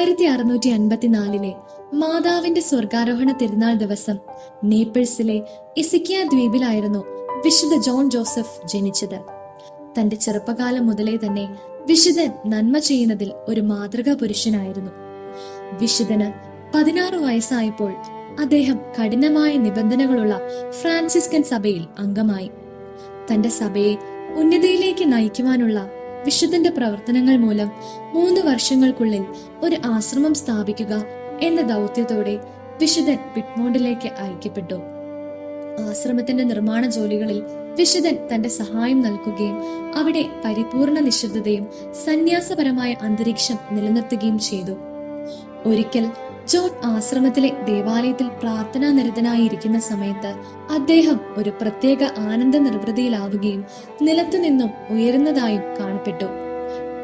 1654 മാതാവിന്റെ സ്വർഗാരോഹണ തിരുനാൾ ദിവസം നേപ്പിൾസിലെ ഇസിക്കിയ ദ്വീപിലായിരുന്നു വിശുദ്ധ ജോൺ ജോസഫ് ജനിച്ചത്. തന്റെ ചെറുപ്പകാലം മുതലേ തന്നെ വിശുദ്ധൻ നന്മ ചെയ്യുന്നതിൽ ഒരു മാതൃകാ പുരുഷനായിരുന്നു. വിശുദ്ധന് 16 വയസ്സായപ്പോൾ അദ്ദേഹം കഠിനമായ നിബന്ധനകളുള്ള ഫ്രാൻസിസ്കൻ സഭയിൽ അംഗമായി. തന്റെ സഭയെ ഉന്നതിയിലേക്ക് നയിക്കുവാനുള്ള വിശുദ്ധന്റെ പ്രവർത്തനങ്ങൾ മൂലം 3 വർഷങ്ങൾക്കുള്ളിൽ ഒരു ആശ്രമം സ്ഥാപിക്കുക എന്ന ദൗത്യത്തോടെ വിശുദ്ധൻ പിറ്റ്മോണ്ടിലേക്ക് അയക്കപ്പെട്ടു. ആശ്രമത്തിന്റെ നിർമ്മാണ ജോലികളിൽ വിശുദ്ധൻ തന്റെ സഹായം നൽകുകയും അവിടെ പരിപൂർണ നിശബ്ദതയും സന്യാസപരമായ അന്തരീക്ഷം നിലനിർത്തുകയും ചെയ്തു. ഒരിക്കൽ ജോൺ ആശ്രമത്തിലെ ദേവാലയത്തിൽ പ്രാർത്ഥനാ നിരതനായിരിക്കുന്ന സമയത്ത് അദ്ദേഹം ഒരു പ്രത്യേക ആനന്ദ നിർവൃതിയിലാവുകയും നിലത്തുനിന്നും ഉയരുന്നതായും കാണപ്പെട്ടു.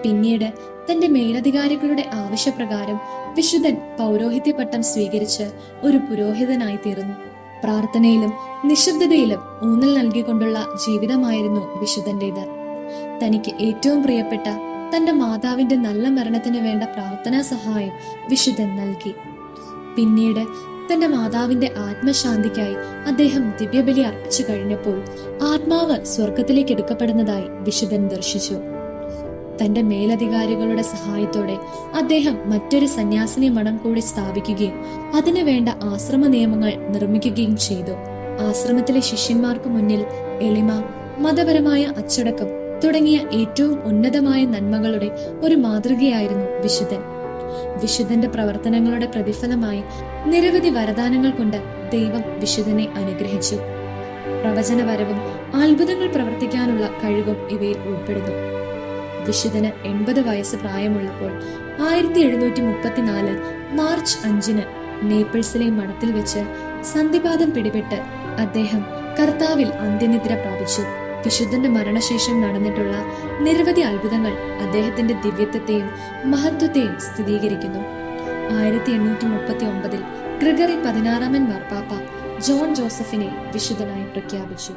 പിന്നീട് തന്റെ മേലധികാരികളുടെ ആവശ്യപ്രകാരം വിശുദ്ധൻ പൗരോഹിത്യ പട്ടം സ്വീകരിച്ച് ഒരു പുരോഹിതനായി തീർന്നു. പ്രാർത്ഥനയിലും നിശബ്ദതയിലും ഊന്നൽ നൽകിക്കൊണ്ടുള്ള ജീവിതമായിരുന്നു വിശുദ്ധന്റേത്. തനിക്ക് ഏറ്റവും പ്രിയപ്പെട്ട തന്റെ മാതാവിന്റെ നല്ല മരണത്തിന് വേണ്ട പ്രാർത്ഥനാ സഹായം വിശുദ്ധൻ നൽകി. പിന്നീട് തന്റെ മാതാവിന്റെ ആത്മശാന്തിക്കായി അദ്ദേഹം ദിവ്യബലി അർപ്പിച്ചു കഴിഞ്ഞപ്പോൾ ആത്മാവ് സ്വർഗത്തിലേക്ക് എടുക്കപ്പെടുന്നതായി വിശുദ്ധൻ ദർശിച്ചു. തന്റെ മേലധികാരികളുടെ സഹായത്തോടെ അദ്ദേഹം മറ്റൊരു സന്യാസിനി മഠം കൂടി സ്ഥാപിക്കുകയും അതിനുവേണ്ട ആശ്രമ നിയമങ്ങൾ നിർമ്മിക്കുകയും ചെയ്തു. ആശ്രമത്തിലെ ശിഷ്യന്മാർക്ക് മുന്നിൽ എളിമ, മതപരമായ അച്ചടക്കം തുടങ്ങിയ ഏറ്റവും ഉന്നതമായ നന്മകളുടെ ഒരു മാതൃകയായിരുന്നു വിശുദ്ധൻ. വിശുദ്ധന്റെ പ്രവർത്തനങ്ങളുടെ പ്രതിഫലമായി നിരവധി വരദാനങ്ങൾ കൊണ്ട് ദൈവം വിശുദ്ധനെ അനുഗ്രഹിച്ചു. പ്രവചനപരവും അത്ഭുതങ്ങൾ പ്രവർത്തിക്കാനുള്ള കഴിവും ഇവയിൽ ഉൾപ്പെടുന്നു. വിശുദ്ധന് 80 വയസ്സ് പ്രായമുള്ളപ്പോൾ 1734 മാർച്ച് 5 നേപ്പിൾസിലെ മഠത്തിൽ വെച്ച് സന്ധിവാതം പിടിപെട്ട് അദ്ദേഹം കർത്താവിൽ അന്ത്യനിദ്ര പ്രാപിച്ചു. വിശുദ്ധന്റെ മരണശേഷം നടന്നിട്ടുള്ള നിരവധി അത്ഭുതങ്ങൾ അദ്ദേഹത്തിന്റെ ദിവ്യത്വത്തെയും മഹത്വത്തെയും സ്ഥിരീകരിക്കുന്നു. 1839 ഗ്രിഗറി 16 മാർപ്പാപ്പ ജോൺ ജോസഫിനെ വിശുദ്ധനായി പ്രഖ്യാപിച്ചു.